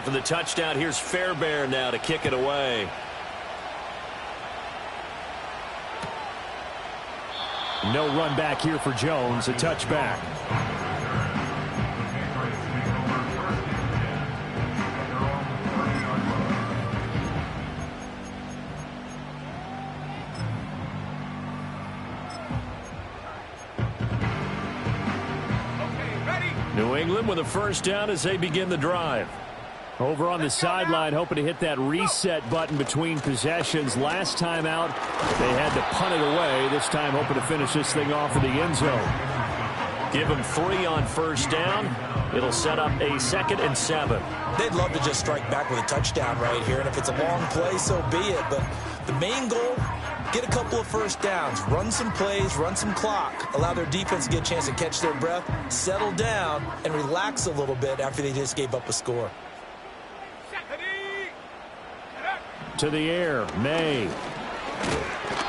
for the touchdown. Here's Fairbairn now to kick it away. No run back here for Jones, a touchback. New England with a first down as they begin the drive. Over on the sideline, hoping to hit that reset button between possessions. Last time out, they had to punt it away. This time, hoping to finish this thing off in the end zone. Give them 3 on first down. It'll set up a 2nd and 7. They'd love to just strike back with a touchdown right here, and if it's a long play, so be it. But the main goal, get a couple of first downs, run some plays, run some clock, allow their defense to get a chance to catch their breath, settle down, and relax a little bit after they just gave up a score. To the air, May.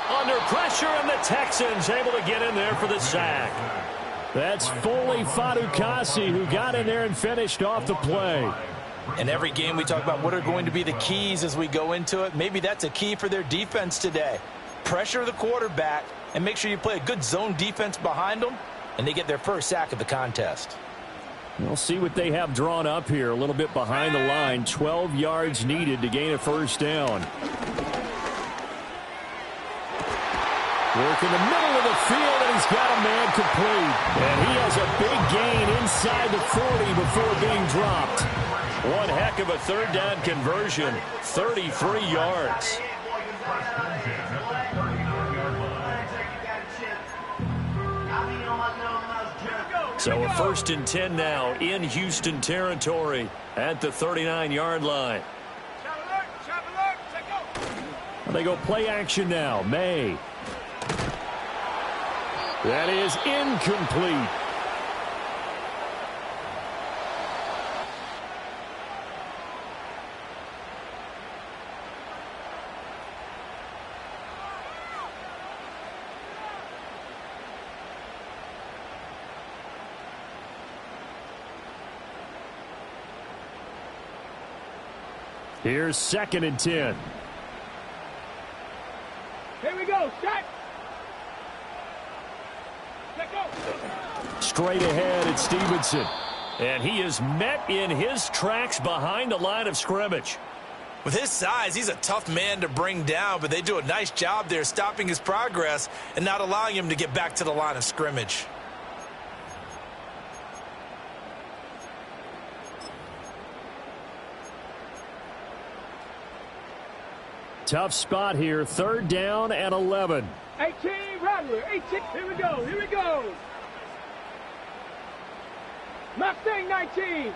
Under pressure, and the Texans able to get in there for the sack. That's Foley Fadukasi who got in there and finished off the play. In every game we talk about what are going to be the keys as we go into it. Maybe that's a key for their defense today. Pressure the quarterback and make sure you play a good zone defense behind them, and they get their first sack of the contest. We'll see what they have drawn up here. A little bit behind the line. 12 yards needed to gain a first down. Work in the middle of the field, and he's got a man complete. And he has a big gain inside the 40 before being dropped. One heck of a third down conversion. 33 yards. So a 1st and 10 now in Houston territory at the 39-yard line. They go play action now. May. That is incomplete. Here's 2nd and 10. Here we go. Shot. Let go. Straight ahead, it's Stevenson. And he is met in his tracks behind the line of scrimmage. With his size, he's a tough man to bring down, but they do a nice job there stopping his progress and not allowing him to get back to the line of scrimmage. Tough spot here. 3rd down and 11. 18, Rattler. 18. Here we go. Here we go. Mustang 19.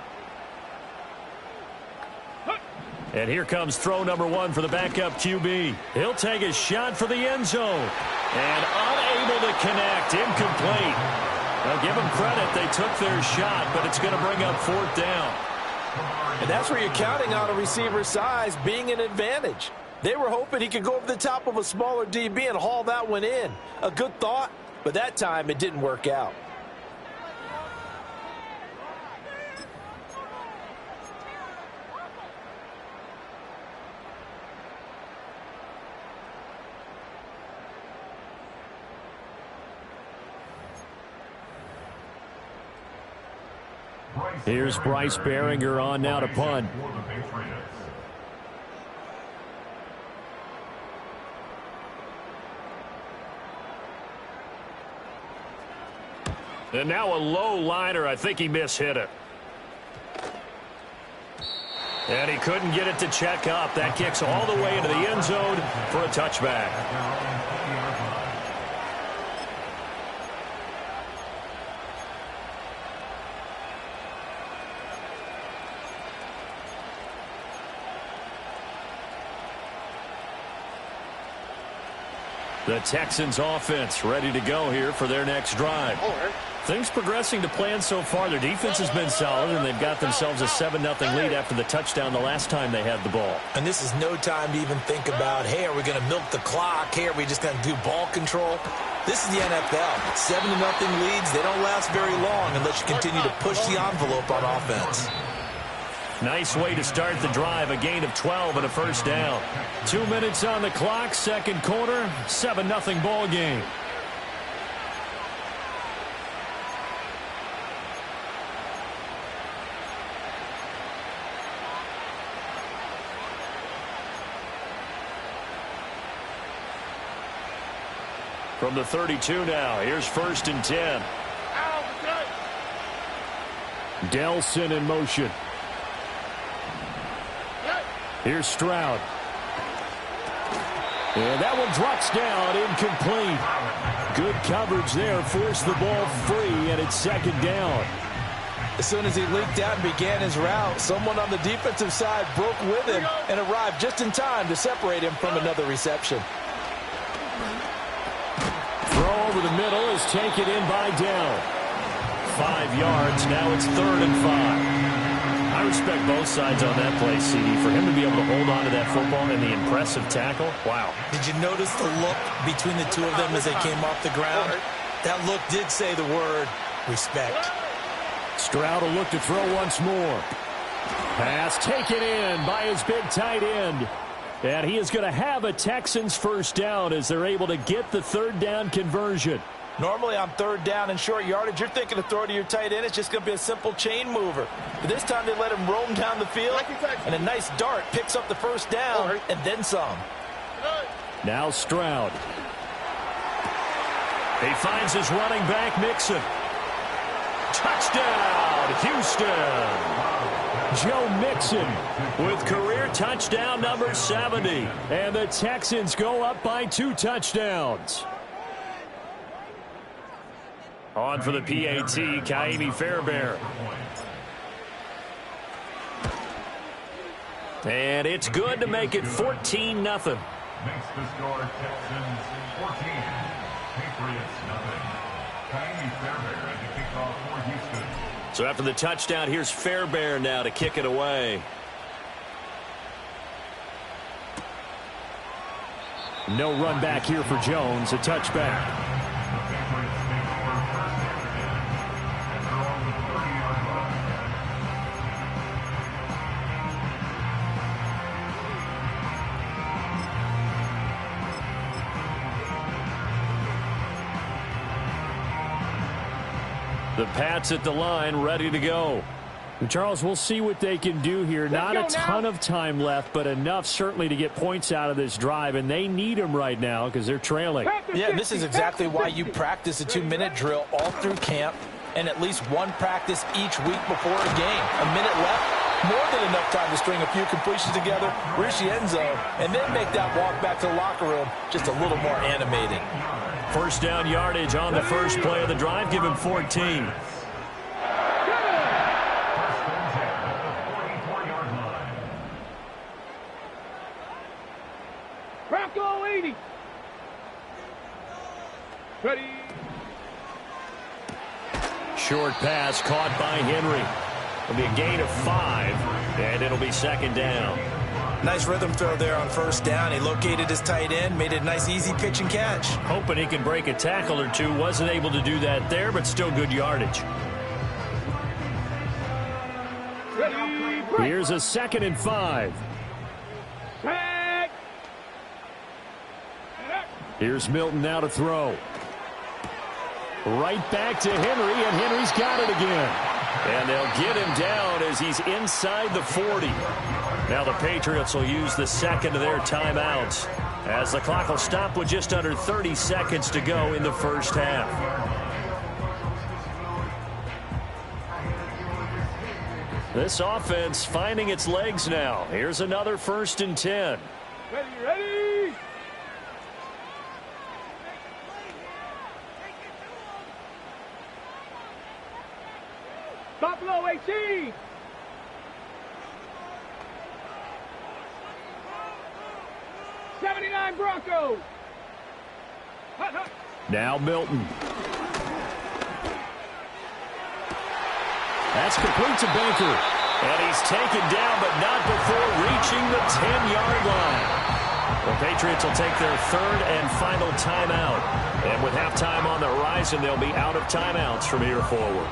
And here comes throw number 1 for the backup QB. He'll take a shot for the end zone. And unable to connect. Incomplete. Now give them credit. They took their shot, but it's going to bring up 4th down. And that's where you're counting on a receiver's size being an advantage. They were hoping he could go over the top of a smaller DB and haul that one in. A good thought, but that time it didn't work out. Here's Bryce Behringer on now to punt. And now a low liner. I think he mishit it. And he couldn't get it to check up. That kicks all the way into the end zone for a touchback. The Texans offense ready to go here for their next drive. Things progressing to plan so far. Their defense has been solid, and they've got themselves a 7-0 lead after the touchdown the last time they had the ball. And this is no time to even think about, hey, are we going to milk the clock? Hey, are we just going to do ball control? This is the NFL. 7-0 leads, they don't last very long unless you continue to push the envelope on offense. Nice way to start the drive, a gain of 12 and a first down. 2 minutes on the clock, second quarter, 7-0 ball game. From the 32 now, here's 1st and 10. Delson in motion. Here's Stroud. And that one drops down, incomplete. Good coverage there, forced the ball free, and it's 2nd down. As soon as he leaked out and began his route, someone on the defensive side broke with him and arrived just in time to separate him from another reception. Throw over the middle is taken in by Dell. 5 yards, now it's 3rd and 5. I respect both sides on that play, CD. For him to be able to hold on to that football and the impressive tackle, wow. Did you notice the look between the two of them as they came off the ground? That look did say the word respect. Stroud will look to throw once more. Pass taken in by his big tight end. And he is going to have a Texans first down as they're able to get the 3rd down conversion. Normally on 3rd down and short yardage, you're thinking to throw to your tight end. It's just going to be a simple chain mover. But this time they let him roam down the field, and a nice dart picks up the first down and then some. Now Stroud. He finds his running back, Mixon. Touchdown, Houston. Joe Mixon with career touchdown number 70. And the Texans go up by 2 touchdowns. On for the PAT, Kaimi Fairbairn. And it's good to make it 14-0. Makes the score Texans 14, Patriots nothing. Kaimi Fairbairn at the kickoff for Houston. So after the touchdown, here's Fairbairn now to kick it away. No run back here for Jones, a touchback. The Pats at the line, ready to go. And Charles, we'll see what they can do here. Not a ton of time left, but enough certainly to get points out of this drive, and they need them right now because they're trailing. Yeah, and this is exactly why you practice a 2-minute drill all through camp and at least one practice each week before a game. A minute left, more than enough time to string a few completions together, reach the end zone, and then make that walk back to the locker room just a little more animated. First down yardage on the first play of the drive. Give him 14. Bronco 80. Ready. Short pass caught by Henry. It'll be a gain of 5, and it'll be 2nd down. Nice rhythm throw there on first down. He located his tight end, made it a nice easy pitch and catch. Hoping he could break a tackle or two. Wasn't able to do that there, but still good yardage. Here's a 2nd and 5. Here's Milton now to throw. Right back to Henry, and Henry's got it again. And they'll get him down as he's inside the 40. Now the Patriots will use the second of their timeouts as the clock will stop with just under 30 seconds to go in the first half. This offense finding its legs now. Here's another 1st and 10. Ready. Buffalo 18. Broncos. Now Milton. That's complete to Baker. And he's taken down, but not before reaching the 10-yard line. The Patriots will take their third and final timeout. And with halftime on the horizon, they'll be out of timeouts from here forward.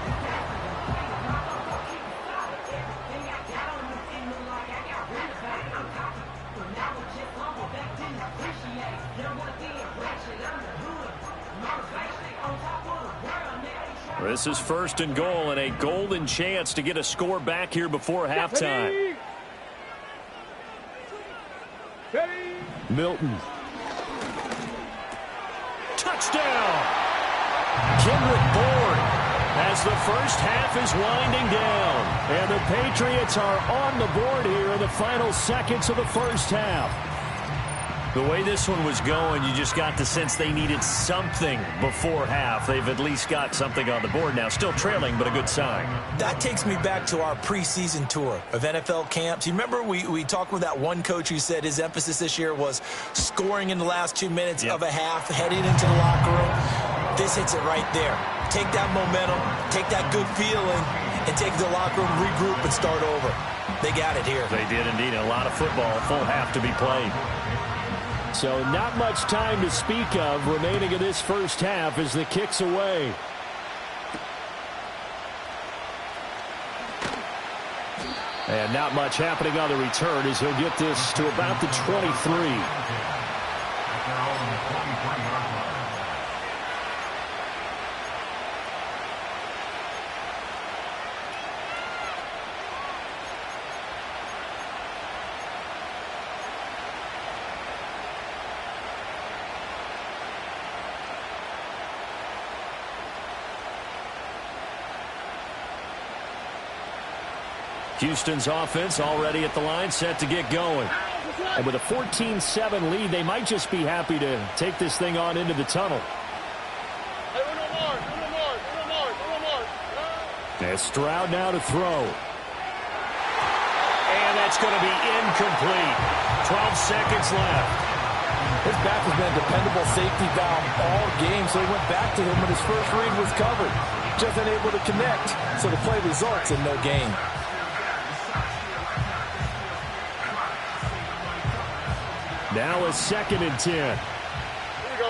This is 1st and goal and a golden chance to get a score back here before halftime. Milton. Touchdown! Kendrick Bourne as the first half is winding down. And the Patriots are on the board here in the final seconds of the first half. The way this one was going, you just got the sense they needed something before half. They've at least got something on the board now. Still trailing, but a good sign. That takes me back to our preseason tour of NFL camps. You remember we talked with that one coach who said his emphasis this year was scoring in the last 2 minutes of a half, heading into the locker room. This hits it right there. Take that momentum, take that good feeling, and take the locker room, regroup, and start over. They got it here. They did indeed. A lot of football, full half to be played. So not much time to speak of remaining in this first half as the kick's away. And not much happening on the return as he'll get this to about the 23. Houston's offense already at the line, set to get going. And with a 14-7 lead, they might just be happy to take this thing on into the tunnel. And Stroud now to throw. And that's going to be incomplete. 12 seconds left. His back has been a dependable safety valve all game, so he went back to him when his first read was covered. Just unable to connect, so the play results in no gain. Now a 2nd and 10. Here we go.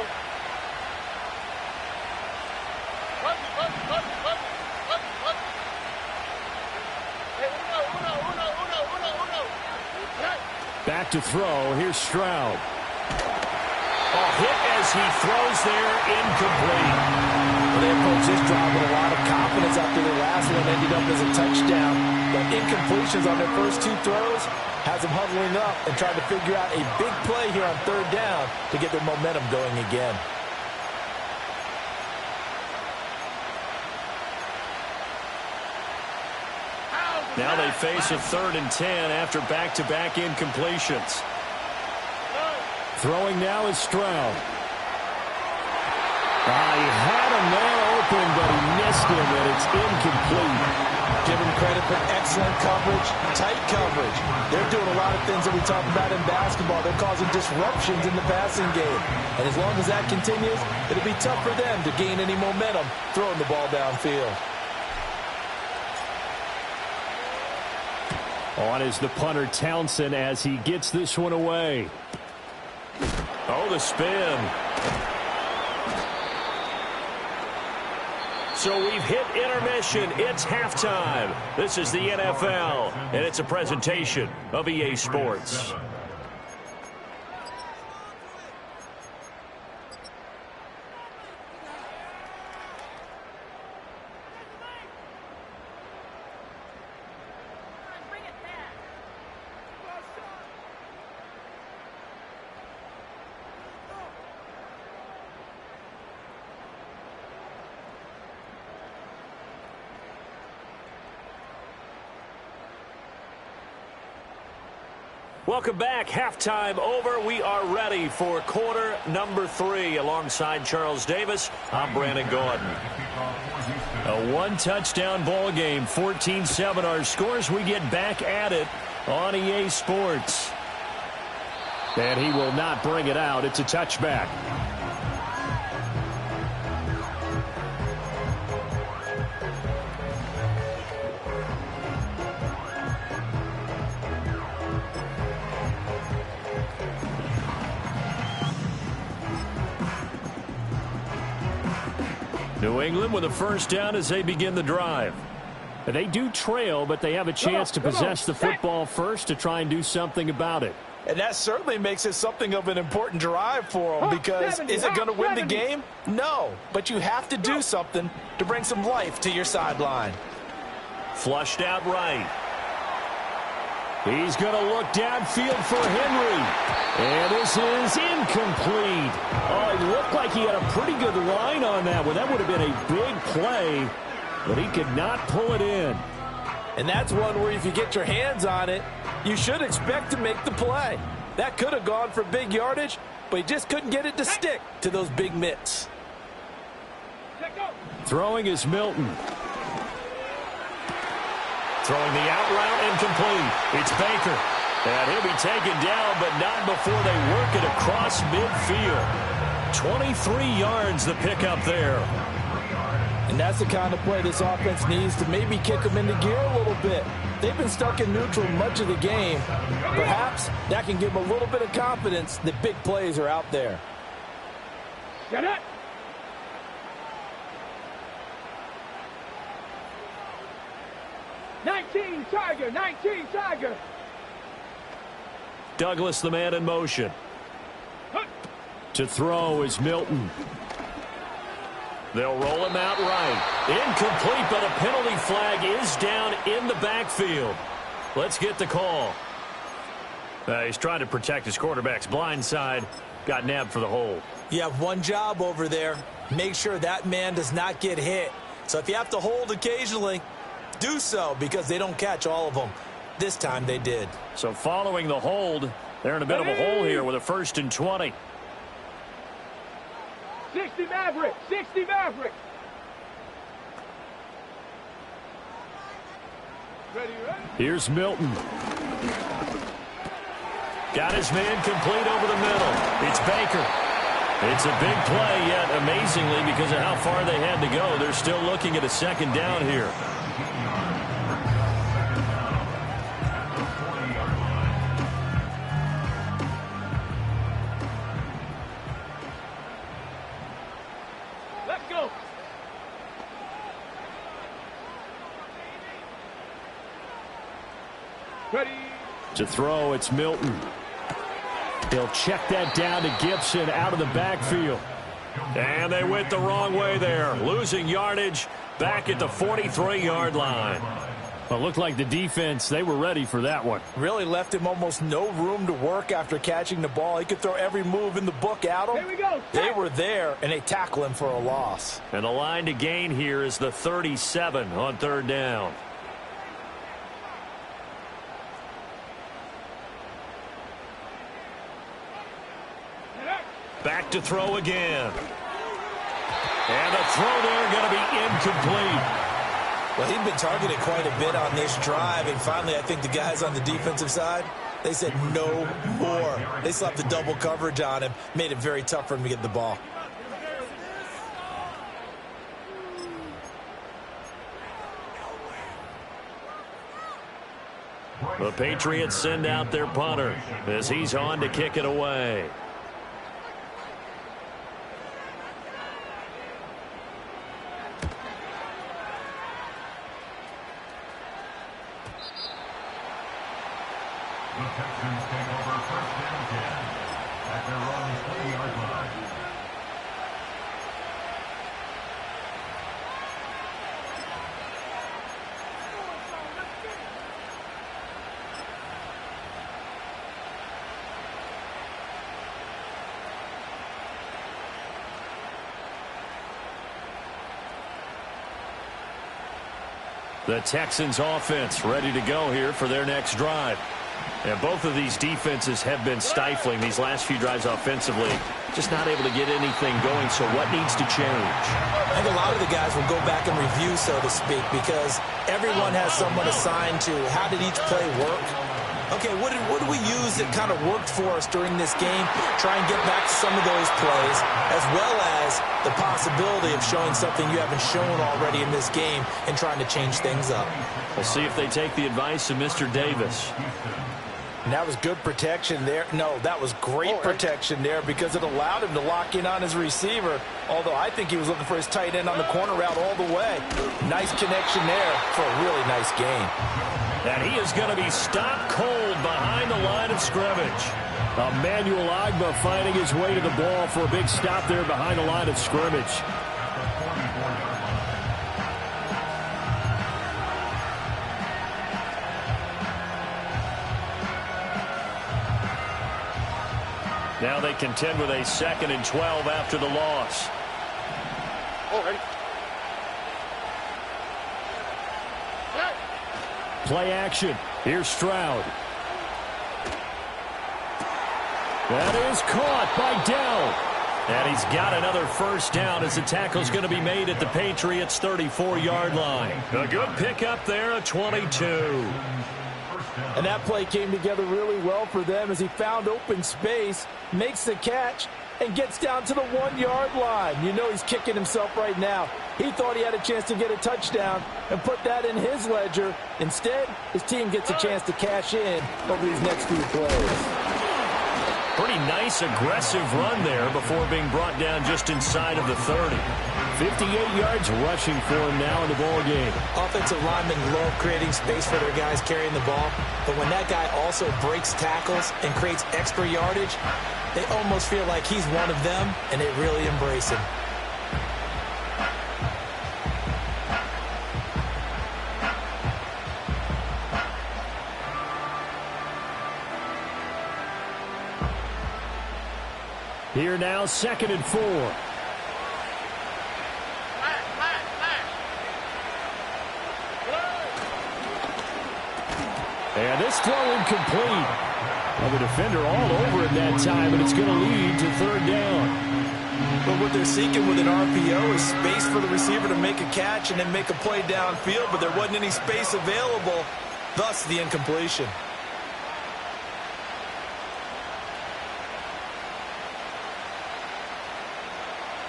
Back to throw. Here's Stroud. Hit as he throws there, incomplete. Well, they approached this drive with a lot of confidence after the last one ended up as a touchdown. But incompletions on their first 2 throws has them huddling up and trying to figure out a big play here on 3rd down to get their momentum going again. Now they face a 3rd and 10 after back-to-back incompletions. Throwing now is Stroud. He had a man open, but he missed him, and it's incomplete. Give him credit for excellent coverage, tight coverage. They're doing a lot of things that we talk about in basketball. They're causing disruptions in the passing game. And as long as that continues, it'll be tough for them to gain any momentum throwing the ball downfield. On is the punter Townsend as he gets this one away. Oh, the spin. So we've hit intermission. It's halftime. This is the NFL, and it's a presentation of EA Sports. Welcome back. Halftime over. We are ready for quarter number 3. Alongside Charles Davis, I'm Brandon Gordon. A 1-touchdown ball game, 14-7 our scores. We get back at it on EA Sports. And he will not bring it out. It's a touchback. New England with a first down as they begin the drive. They do trail, but they have a chance to possess the football first to try and do something about it. And that certainly makes it something of an important drive for them, because is it going to win the game? No, but you have to do something to bring some life to your sideline. Flushed out right. He's going to look downfield for Henry. And this is incomplete. Oh, it looked like he had a pretty good line on that one. That would have been a big play, but he could not pull it in. And that's one where if you get your hands on it, you should expect to make the play. That could have gone for big yardage, but he just couldn't get it to stick to those big mitts. Throwing is Milton. Throwing the out route, incomplete. It's Baker. And he'll be taken down, but not before they work it across midfield. 23 yards the pickup there. And that's the kind of play this offense needs to maybe kick them into gear a little bit. They've been stuck in neutral much of the game. Perhaps that can give them a little bit of confidence that big plays are out there. Get it! Tiger, 19 Tiger. Douglas, the man in motion. To throw is Milton. They'll roll him out right. Incomplete, but a penalty flag is down in the backfield. Let's get the call. He's trying to protect his quarterback's blind side. Got nabbed for the hold. You have one job over there. Make sure that man does not get hit. So if you have to hold occasionally, do so, because they don't catch all of them. This time they did. So following the hold, they're in a bit of a hole here with a 1st and 20. 60 Maverick, 60 Maverick. Ready? Here's Milton. Got his man complete over the middle. It's Baker. It's a big play, yet amazingly, because of how far they had to go, they're still looking at a 2nd down here. Let's go. Ready? To throw, it's Milton. He'll check that down to Gibson out of the backfield. And they went the wrong way there. Losing yardage back at the 43-yard line. Well, it looked like the defense, they were ready for that one. Really left him almost no room to work after catching the ball. He could throw every move in the book at him. Here we go. They were there, and they tackle him for a loss. And the line to gain here is the 37 on 3rd down. Back to throw again. And the throw there going to be incomplete. Well, he'd been targeted quite a bit on this drive, and finally I think the guys on the defensive side, they said no more. They slapped the double coverage on him, made it very tough for him to get the ball. The Patriots send out their punter as he's on to kick it away. The Texans take over 1st and 10 at their own 3-yard line. The Texans offense ready to go here for their next drive. And both of these defenses have been stifling these last few drives offensively. Just not able to get anything going, so what needs to change? I think a lot of the guys will go back and review, so to speak, because everyone has someone assigned to how did each play work. Okay, what did we use that kind of worked for us during this game? Try and get back to some of those plays, as well as the possibility of showing something you haven't shown already in this game and trying to change things up. We'll see if they take the advice of Mr. Davis. And that was good protection there. No, that was great protection there because it allowed him to lock in on his receiver, although I think he was looking for his tight end on the corner route all the way. Nice connection there for a really nice gain. And he is going to be stopped cold behind the line line of scrimmage. Emmanuel Agba finding his way to the ball for a big stop there behind the line of scrimmage. Now they contend with a 2nd and 12 after the loss. Play action. Here's Stroud. That is caught by Dell. And he's got another first down as the tackle's going to be made at the Patriots' 34-yard line. A good pickup there, a 22. And that play came together really well for them as he found open space, makes the catch, and gets down to the 1-yard line. You know he's kicking himself right now. He thought he had a chance to get a touchdown and put that in his ledger. Instead, his team gets a chance to cash in over these next few plays. Pretty nice, aggressive run there before being brought down just inside of the 30. 58 yards rushing for him now in the ball game. Offensive linemen love creating space for their guys carrying the ball, but when that guy also breaks tackles and creates extra yardage, they almost feel like he's one of them, and they really embrace him. Here now, 2nd and 4. And this throw incomplete. Well, the defender all over it that time, and it's going to lead to 3rd down. But what they're seeking with an RPO is space for the receiver to make a catch and then make a play downfield, but there wasn't any space available, thus the incompletion.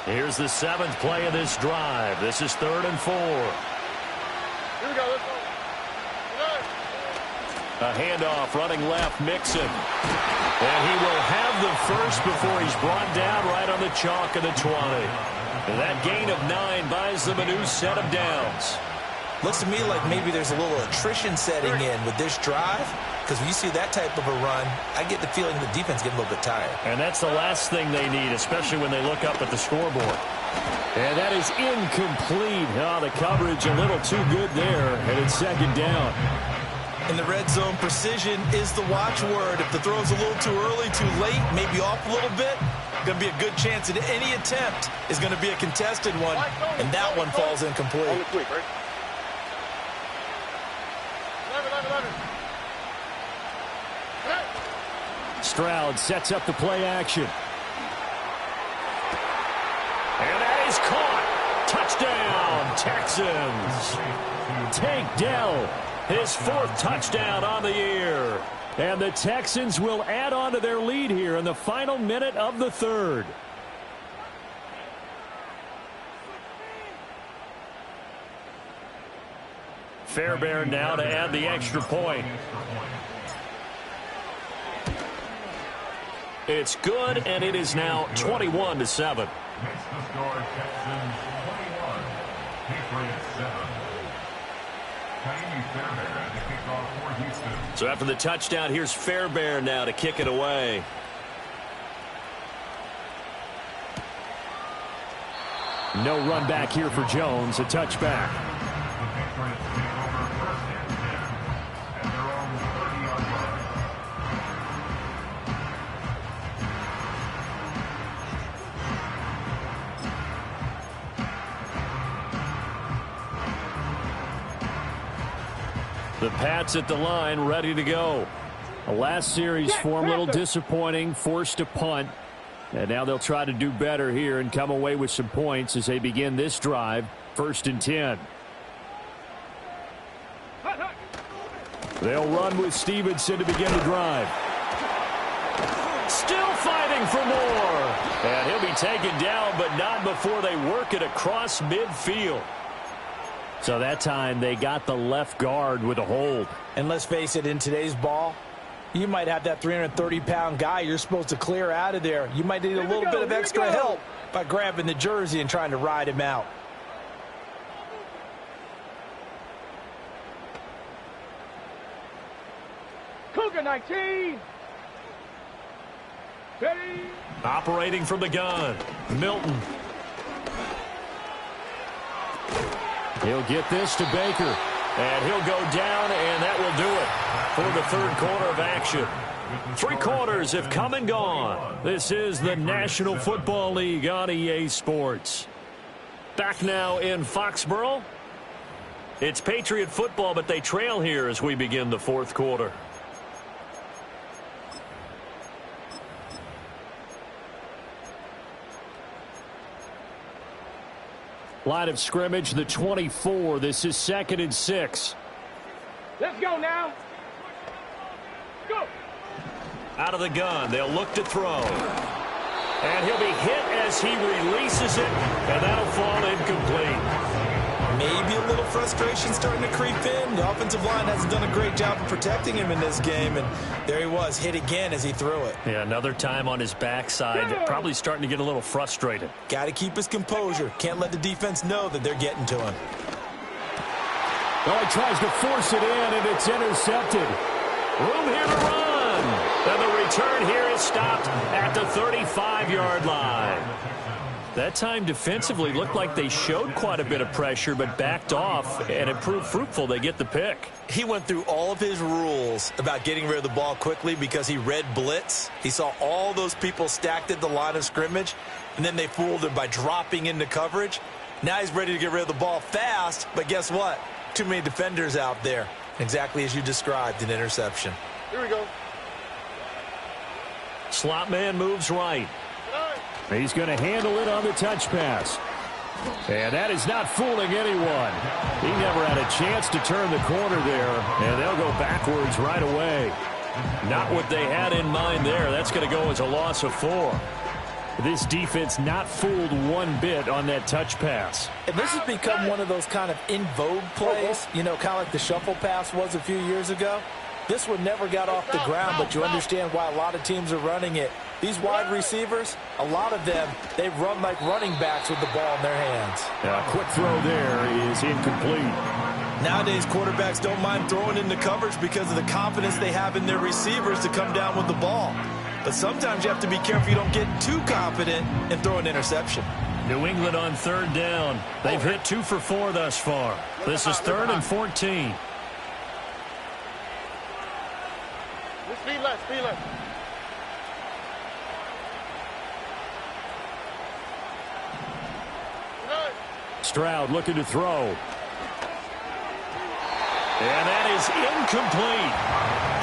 Here's the 7th play of this drive. This is 3rd and 4. Here we go. Let's go. A handoff running left, Mixon. And he will have the first before he's brought down right on the chalk of the 20. And that gain of 9 buys them a new set of downs. Looks to me like maybe there's a little attrition setting in with this drive, because when you see that type of a run, I get the feeling the defense getting a little bit tired. And that's the last thing they need, especially when they look up at the scoreboard. And that is incomplete. Oh, the coverage a little too good there, and it's 2nd down. In the red zone, precision is the watchword. If the throw's a little too early, too late, maybe off a little bit, going to be a good chance that any attempt is going to be a contested one, and that one falls incomplete. Stroud sets up the play action. And that is caught. Touchdown, Texans. Tank Dell. His 4th touchdown on the year. And the Texans will add on to their lead here in the final minute of the 3rd. Fairbairn now to add the extra point. It's good, and it is now 21-7. Makes the score Texans 21, Patriots 7. Fairbairn at the kickoff for Houston. So after the touchdown, here's Fairbairn now to kick it away. No run back here for Jones, a touchback. The Patriots take over 1st and 10 at their own 30-yard line. The Pats at the line, ready to go. The last series for him, a little disappointing, forced to punt. And now they'll try to do better here and come away with some points as they begin this drive, 1st and 10. They'll run with Stevenson to begin the drive. Still fighting for more. And he'll be taken down, but not before they work it across midfield. So that time they got the left guard with a hold. And let's face it, in today's ball, you might have that 330-pound guy you're supposed to clear out of there. You might need a little bit of extra help by grabbing the jersey and trying to ride him out. Cougar 19. Ready? Operating from the gun, Milton. He'll get this to Baker. And he'll go down, and that will do it for the third quarter of action. 3 quarters have come and gone. This is the National Football League on EA Sports. Back now in Foxborough. It's Patriot football, but they trail here as we begin the fourth quarter. Line of scrimmage, the 24. This is 2nd and 6. Let's go now. Go. Out of the gun, they'll look to throw. And he'll be hit as he releases it, and that'll fall incomplete. Maybe a little frustration starting to creep in. The offensive line hasn't done a great job of protecting him in this game, and there he was, hit again as he threw it. Yeah, another time on his backside, probably starting to get a little frustrated. Got to keep his composure. Can't let the defense know that they're getting to him. Oh, he tries to force it in, and it's intercepted. Room here to run. And the return here is stopped at the 35-yard line. That time defensively looked like they showed quite a bit of pressure but backed off, and it proved fruitful. They get the pick. He went through all of his rules about getting rid of the ball quickly because he read blitz. He saw all those people stacked at the line of scrimmage, and then they fooled him by dropping into coverage. Now he's ready to get rid of the ball fast, but guess what? Too many defenders out there. Exactly as you described, an interception. Here we go. Slot man moves right. He's going to handle it on the touch pass. And that is not fooling anyone. He never had a chance to turn the corner there, and they'll go backwards right away. Not what they had in mind there. That's going to go as a loss of 4. This defense not fooled one bit on that touch pass. And this has become one of those kind of in vogue plays, you know, kind of like the shuffle pass was a few years ago. This one never got off the ground, but you understand why a lot of teams are running it. These wide receivers, a lot of them, they run like running backs with the ball in their hands. A quick throw there is incomplete. Nowadays, quarterbacks don't mind throwing into coverage because of the confidence they have in their receivers to come down with the ball. But sometimes you have to be careful you don't get too confident and throw an interception. New England on 3rd down. They've hit 2 for 4 thus far. This is 3rd and 14. Speed left, speed left. Stroud looking to throw. And that is incomplete.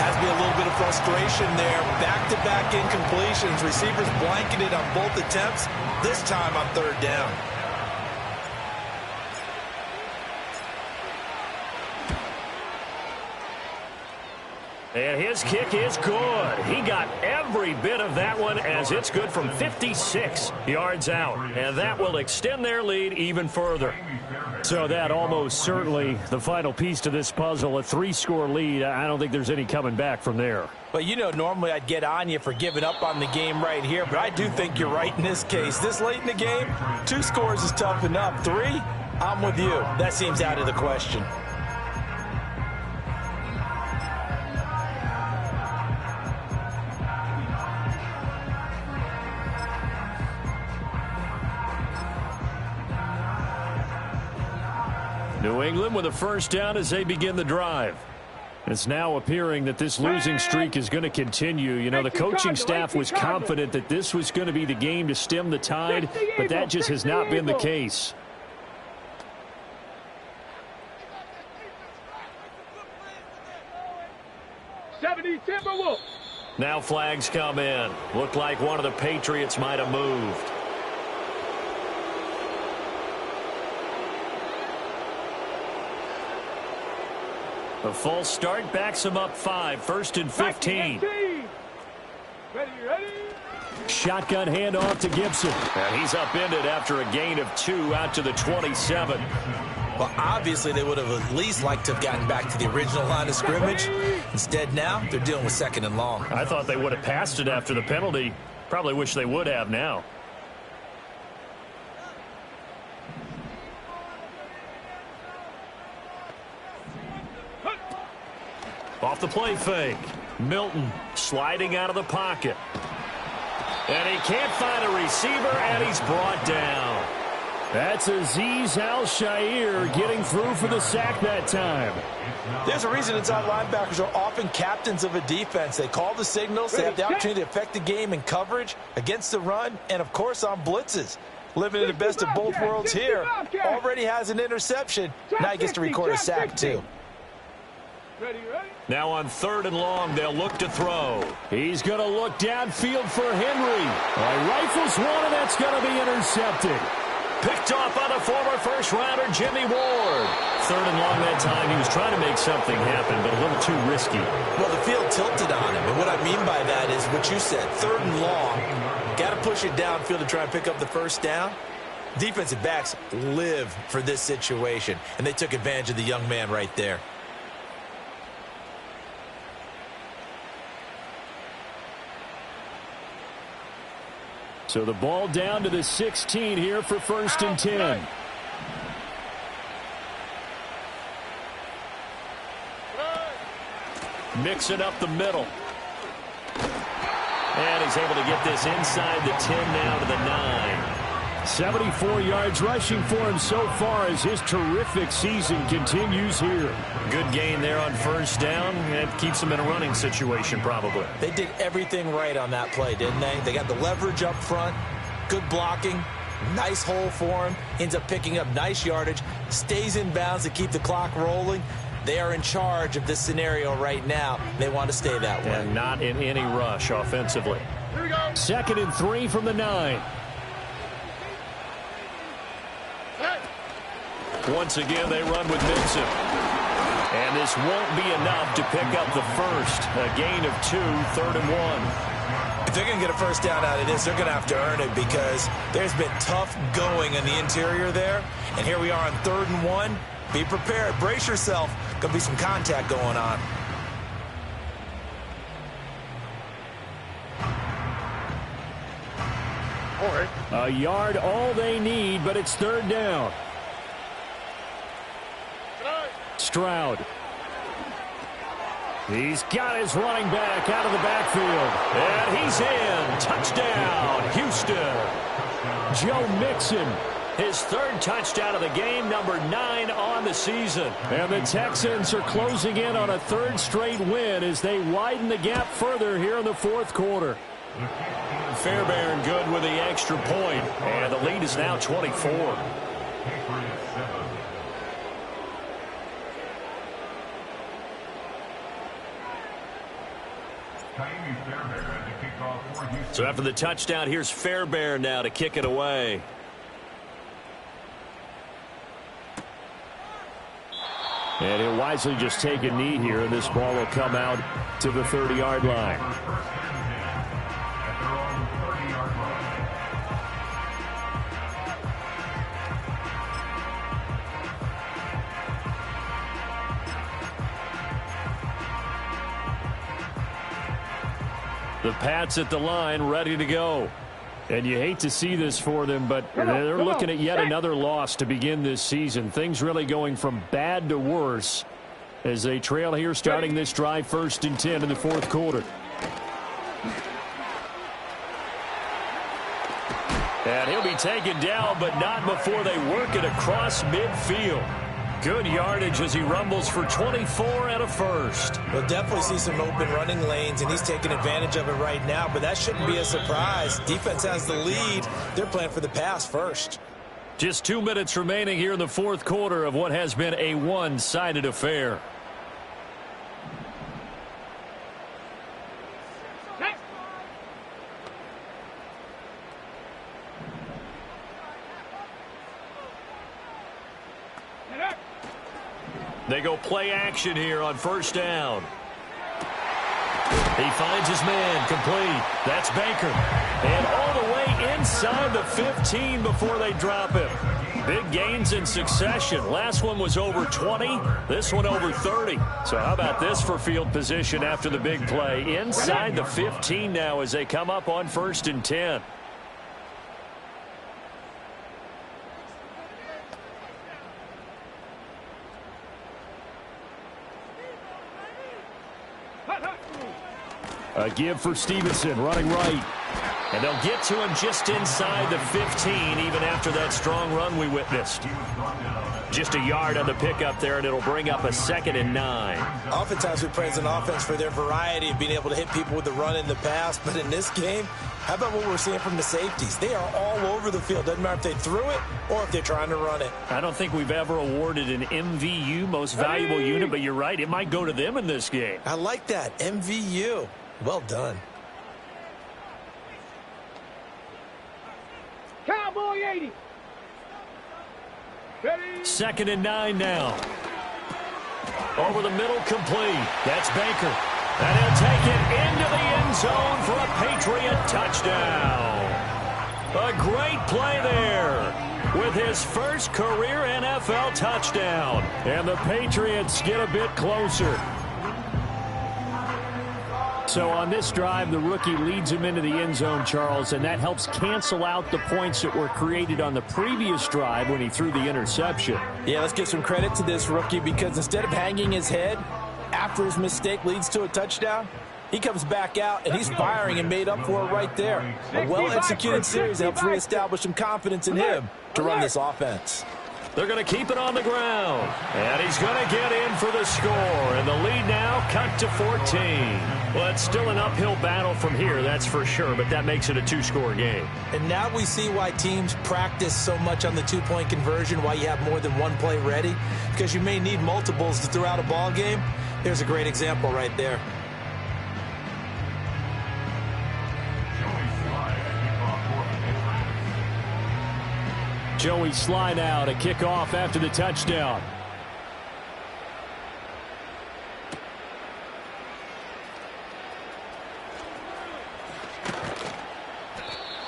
Has to be a little bit of frustration there. Back-to-back incompletions. Receivers blanketed on both attempts. This time on 3rd down. And his kick is good. He got every bit of that one as it's good from 56 yards out. And that will extend their lead even further. So that almost certainly the final piece to this puzzle, a 3-score lead. I don't think there's any coming back from there. But, you know, normally I'd get on you for giving up on the game right here, but I do think you're right in this case. This late in the game, 2 scores is tough enough. 3, I'm with you. That seems out of the question. New England with a 1st down as they begin the drive. It's now appearing that this losing streak is going to continue. You know, the coaching staff was confident that this was going to be the game to stem the tide, but that just has not been the case. Now flags come in. Looked like one of the Patriots might have moved. A false start backs him up 5. 1st and 15. Ready, ready. Shotgun handoff to Gibson. And he's upended after a gain of 2 out to the 27. Well, obviously they would have at least liked to have gotten back to the original line of scrimmage. Instead now, they're dealing with 2nd and long. I thought they would have passed it after the penalty. Probably wish they would have now. Off the play fake. Milton sliding out of the pocket. And he can't find a receiver, and he's brought down. That's Azeez Al-Shaair getting through for the sack that time. There's a reason inside linebackers are often captains of a defense. They call the signals. They have the opportunity to affect the game in coverage, against the run, and, of course, on blitzes. Living in the best of both worlds here. Already has an interception. Now he gets to record a sack, too. Now on 3rd and long, they'll look to throw. He's going to look downfield for Henry. Rifles one, and that's going to be intercepted. Picked off by the former first-rounder, Jimmy Ward. 3rd and long that time. He was trying to make something happen, but a little too risky. Well, the field tilted on him, and what I mean by that is what you said. 3rd and long, got to push it downfield to try and pick up the first down. Defensive backs live for this situation, and they took advantage of the young man right there. So the ball down to the 16 here for 1st and 10. Mixing up the middle. And he's able to get this inside the 10 now to the 9. 74 yards rushing for him so far as his terrific season continues here. Good gain there on 1st down. It keeps him in a running situation probably. They did everything right on that play, didn't they? They got the leverage up front, good blocking, nice hole for him, ends up picking up nice yardage, stays in bounds to keep the clock rolling. They are in charge of this scenario right now. They want to stay that way. And not in any rush offensively. Here we go. 2nd and 3 from the 9. Once again, they run with Mixon. And this won't be enough to pick up the first. A gain of 2, 3rd and 1. If they're going to get a first down out of this, they're going to have to earn it because there's been tough going in the interior there. And here we are on 3rd and 1. Be prepared. Brace yourself. Going to be some contact going on. A yard all they need, but it's 3rd down. Stroud. He's got his running back out of the backfield. And he's in. Touchdown, Houston. Joe Mixon. His 3rd touchdown of the game, number 9 on the season. And the Texans are closing in on a 3rd straight win as they widen the gap further here in the 4th quarter. Fairbairn good with the extra point. And the lead is now 24. So after the touchdown, here's Fairbairn now to kick it away. And he'll wisely just take a knee here, and this ball will come out to the 30-yard line. The Pats at the line, ready to go. And you hate to see this for them, but they're looking at yet another loss to begin this season. Things really going from bad to worse as they trail here starting this drive 1st and 10 in the 4th quarter. And he'll be taken down, but not before they work it across midfield. Good yardage as he rumbles for 24 and a first. We'll definitely see some open running lanes, and he's taking advantage of it right now, but that shouldn't be a surprise. Defense has the lead. They're playing for the pass first. Just 2 minutes remaining here in the 4th quarter of what has been a one-sided affair. They go play action here on 1st down. He finds his man, complete. That's Baker. And all the way inside the 15 before they drop him. Big gains in succession. Last one was over 20. This one over 30. So how about this for field position after the big play? Inside the 15 now as they come up on 1st and 10. A give for Stevenson, running right. And they'll get to him just inside the 15, even after that strong run we witnessed. Just a yard on the pickup there, and it'll bring up a 2nd and 9. Oftentimes we praise an offense for their variety of being able to hit people with the run in the pass, but in this game, how about what we're seeing from the safeties? They are all over the field. Doesn't matter if they threw it or if they're trying to run it. I don't think we've ever awarded an MVU, most valuable unit, but you're right, it might go to them in this game. I like that, MVU. Well done. Cowboy 80. Ready? 2nd and 9 now. Over the middle, complete. That's Baker. And he'll take it into the end zone for a Patriot touchdown. A great play there with his first career NFL touchdown. And the Patriots get a bit closer. So on this drive, the rookie leads him into the end zone, Charles, and that helps cancel out the points that were created on the previous drive when he threw the interception. Yeah, let's give some credit to this rookie because instead of hanging his head after his mistake leads to a touchdown, he comes back out and he's firing and made up for it right there. A well-executed series helps reestablish some confidence in him to run this offense. They're going to keep it on the ground. And he's going to get in for the score. And the lead now cut to 14. Well, it's still an uphill battle from here, that's for sure, but that makes it a 2-score game. And now we see why teams practice so much on the 2-point conversion, why you have more than one play ready, because you may need multiples throughout a ball game. Here's a great example right there. Joey Slye now to kick off after the touchdown.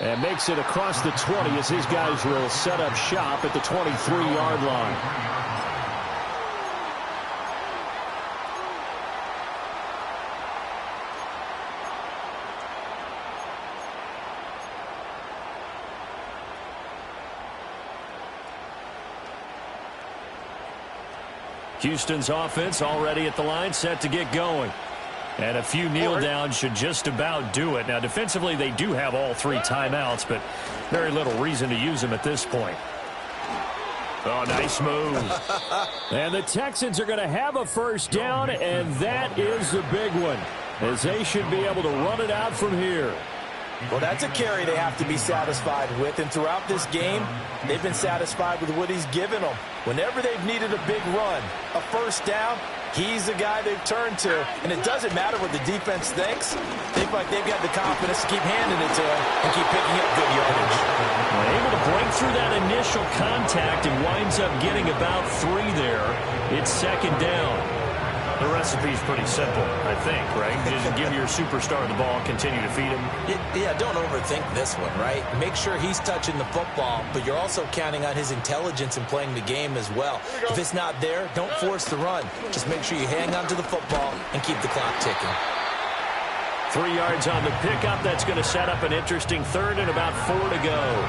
And makes it across the 20 as his guys will set up shop at the 23-yard line. Houston's offense already at the line, set to get going. And a few kneel downs should just about do it. Now, defensively, they do have all 3 timeouts, but very little reason to use them at this point. Oh, nice move. And the Texans are going to have a first down, and that is the big one, as they should be able to run it out from here. Well, that's a carry they have to be satisfied with, and throughout this game, they've been satisfied with what he's given them. Whenever they've needed a big run, a first down, he's the guy they've turned to, and it doesn't matter what the defense thinks. They feel like they've got the confidence to keep handing it to him and keep picking up good yardage. Able to break through that initial contact and winds up getting about 3 there. It's 2nd down. The recipe's pretty simple, I think, right? Just give your superstar the ball, continue to feed him. Yeah, don't overthink this one, right? Make sure he's touching the football, but you're also counting on his intelligence in playing the game as well. If it's not there, don't force the run. Just make sure you hang on to the football and keep the clock ticking. 3 yards on the pickup. That's going to set up an interesting 3rd and about 4 to go.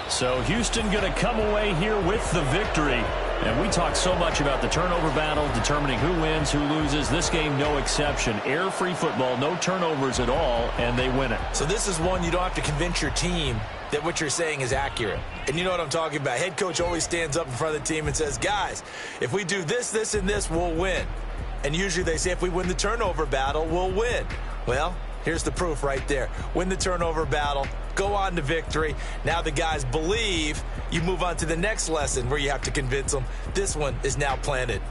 So Houston going to come away here with the victory. And we talk so much about the turnover battle, determining who wins, who loses. This game, no exception. Air-free football, no turnovers at all, and they win it. So this is one you don't have to convince your team that what you're saying is accurate. And you know what I'm talking about. Head coach always stands up in front of the team and says, guys, if we do this, this, and this, we'll win. And usually they say if we win the turnover battle, we'll win. Well, here's the proof right there. Win the turnover battle, go on to victory. Now the guys believe. You move on to the next lesson where you have to convince them. This one is now planted.